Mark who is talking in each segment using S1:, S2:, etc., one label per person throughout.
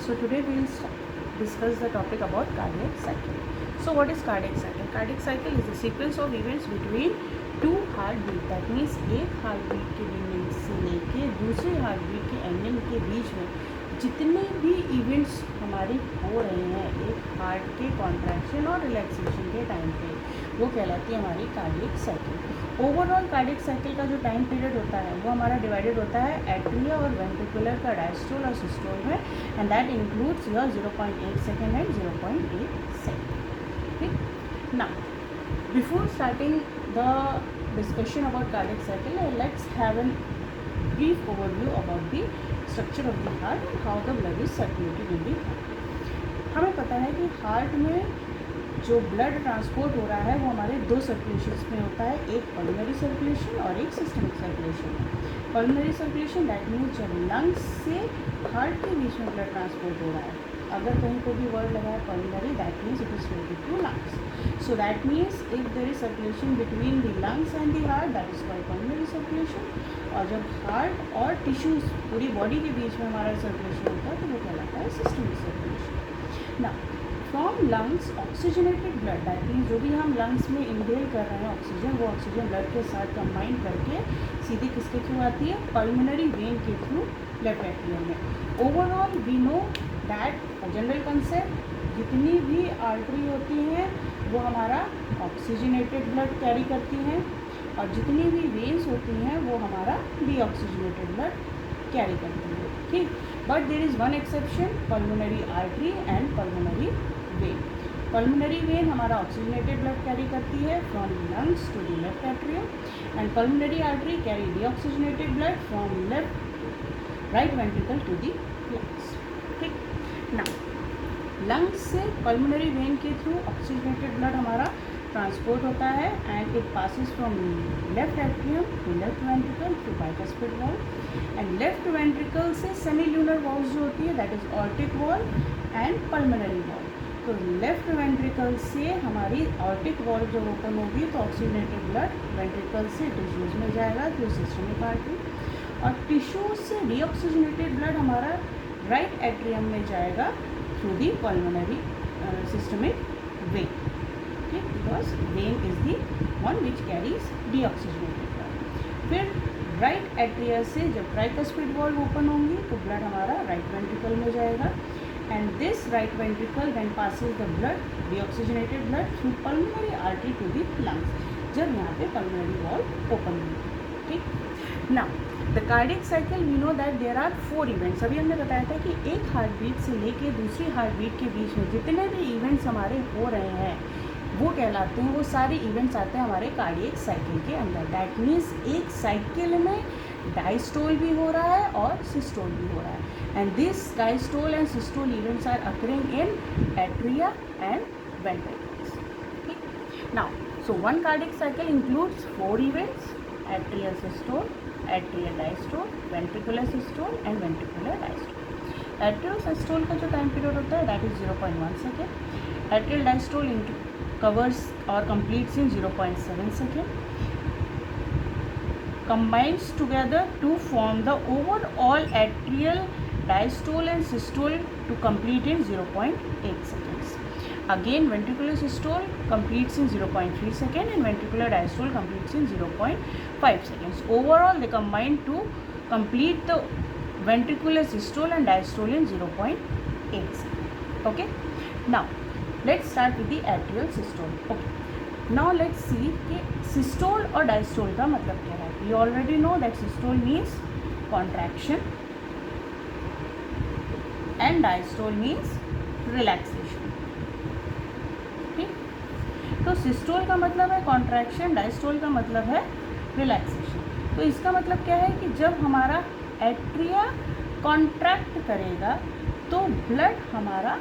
S1: So today we will discuss the topic about cardiac cycle. So what is cardiac cycle? Cardiac cycle is a sequence of events between two heartbeat. That means एक heartbeat के beginning से लेके दूसरे heartbeat के ending के बीच में जितने भी इवेंट्स हमारे हो रहे हैं एक हार्ट के कॉन्ट्रैक्शन और रिलैक्सेशन के टाइम पे, वो कहलाती है हमारी cardiac cycle. Overall cardiac cycle का जो टाइम पीरियड होता है वो हमारा डिवाइडेड होता है एट्रिया और वेंट्रिकुलर का डायस्टोल और सिस्टोल में, and that includes your 0.8 second and 0.8 second. ठीक, now before starting the discussion about cardiac cycle, let's have a brief overview about the structure of the heart and how the blood is circulated in the heart. हमें पता है कि heart में जो blood transport हो रहा है वो हमारे दो सर्कुलेशंस में होता है, एक पल्मोनरी सर्कुलेशन और एक systemic circulation. Pulmonary circulation that means जब लंग्स से हार्ट के बीच में ब्लड ट्रांसपोर्ट हो रहा है, अगर कहीं को भी वर्ड लगा है pulmonary that means it is related to lungs. So that means if there is circulation between the lungs and the heart that is called pulmonary circulation. और जब हार्ट और टिश्यूज पूरी बॉडी के बीच में हमारा सर्कुलेशन होता है तो वो कहलाता है सिस्टमिक सर्कुलेशन। ना from lungs oxygenated blood that means जो भी हम लंग्स में इनहेल कर रहे हैं ऑक्सीजन, वो ऑक्सीजन ब्लड के साथ कंबाइन करके सीधे किसके थ्रू आती है, पल्मोनरी वेन के थ्रू लेफ्ट एट्रियम में। Overall we know that general concept जितनी भी आर्टरी होती हैं वो हमारा ऑक्सीजनेटेड ब्लड कैरी करती हैं और जितनी भी वेन्स होती हैं वो हमारा डीऑक्सीजनेटेड ब्लड कैरी करती है। ठीक, but there is one exception, pulmonary artery and pulmonary vein. Pulmonary vein हमारा ऑक्सीजनेटेड ब्लड कैरी करती है from lungs to the left atrium, and pulmonary artery carry deoxygenated blood from left right ventricle to the lungs. ठीक, ना lungs से pulmonary vein के through oxygenated blood हमारा transport होता है and it passes from left atrium to left ventricle through bicuspid valve, and left ventricle से semilunar valves जो होती है that is aortic valve and pulmonary valve. तो लेफ्ट वेंट्रिकल से हमारी ऑर्टिक वॉल जब ओपन होगी तो ऑक्सीजनेटेड ब्लड वेंट्रिकल से टिश्यूज में जाएगा थ्रू सिस्टमिक आर्टरी, और टिश्यूज से डीऑक्सीजनेटेड ब्लड हमारा राइट एट्रियम में जाएगा through the pulmonary systemic vein. ठीक, because vein is the one which carries deoxygenated blood. फिर राइट एट्रिया से जब ट्राइकस्पिड वॉल्व ओपन होंगी तो ब्लड हमारा राइट वेंट्रिकल में जाएगा, and this right ventricle then passes the blood deoxygenated blood through pulmonary artery to the lungs जब यहाँ पे पल्मोनरी वॉल्व ओपन होगी। ठीक, now the cardiac cycle we know that there are 4 events. अभी हमने बताया था कि एक हार्ट बीट से लेके दूसरी हार्ट बीट के बीच में जितने भी इवेंट्स हमारे हो रहे हैं वो कहलाते हैं, वो सारे इवेंट्स आते हैं हमारे कार्डियक साइकिल के अंदर। दैट मीन्स एक साइकिल में डायस्टोल भी हो रहा है और सिस्टोल भी हो रहा है, and this diastole and systole events are occurring in atria and ventricles. ठीक, now so one cardiac cycle includes 4 events, atrial systole, atrial diastole, ventricular systole and ventricular diastole. Atrial systole का जो time period होता है that is 0.1 second, atrial diastole covers or completes in 0.7 second, combines together to form the overall atrial diastole and systole to complete in 0.8 seconds. Again ventricular systole completes in 0.3 second and ventricular diastole completes in 0.5 seconds. Overall they combine to complete the ventricular systole and diastole in 0.8 seconds. Okay, now let's start with the atrial systole. Okay, now let's see कि systole और diastole का मतलब क्या है। We already know that systole means contraction and diastole means relaxation. ठीक, तो systole का मतलब है contraction, diastole का मतलब है relaxation। तो इसका मतलब क्या है कि जब हमारा एट्रिया कॉन्ट्रैक्ट करेगा तो ब्लड हमारा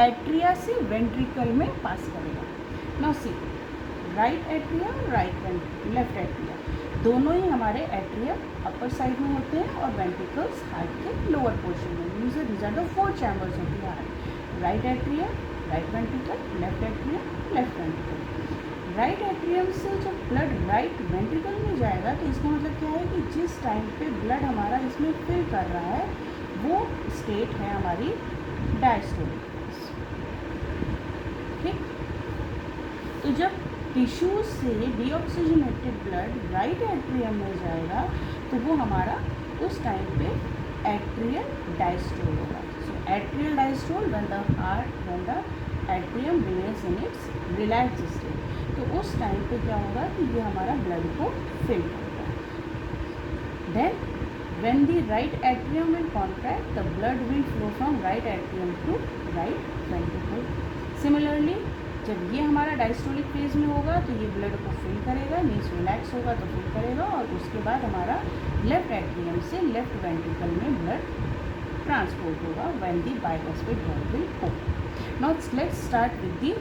S1: एट्रिया से वेंट्रिकल में पास करेगा। Now see right atria right left atria दोनों ही हमारे एट्रिया अपर साइड में होते हैं और वेंट्रिकल्स हार्ट के लोअर पोर्शन में। Means these are the 4 chambers of the heart, right atria, right ventricle, left atria, left ventricle. Right atrium से जब ब्लड राइट वेंट्रिकल में जाएगा तो इसका मतलब क्या है कि जिस टाइम पे ब्लड हमारा इसमें फिल कर रहा है वो स्टेट है हमारी डायस्टोलिक फेज। ठीक, तो जब टिश्यू से डीऑक्सीजनेटेड ब्लड राइट एट्रियम में जाएगा तो वो हमारा उस टाइम पे एट्रियल डायस्टोल होगा। So atrial diastole when the atrium remains in its relax state, तो उस टाइम पे क्या होगा कि ये हमारा ब्लड को फिल करेगा। Then when the right atrium will contract, the blood will flow from right atrium to right ventricle. Similarly, जब ये हमारा डायस्टोलिक फेज में होगा तो ये ब्लड को फिल करेगा, मीन्स रिलैक्स होगा तो फिल करेगा, और उसके बाद हमारा लेफ्ट एट्रियम से लेफ्ट वेंट्रिकल में ब्लड ट्रांसपोर्ट होगा when the bicuspid valve will open. Now let's start with the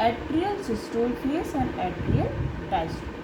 S1: atrial systole phase and atrial diastole.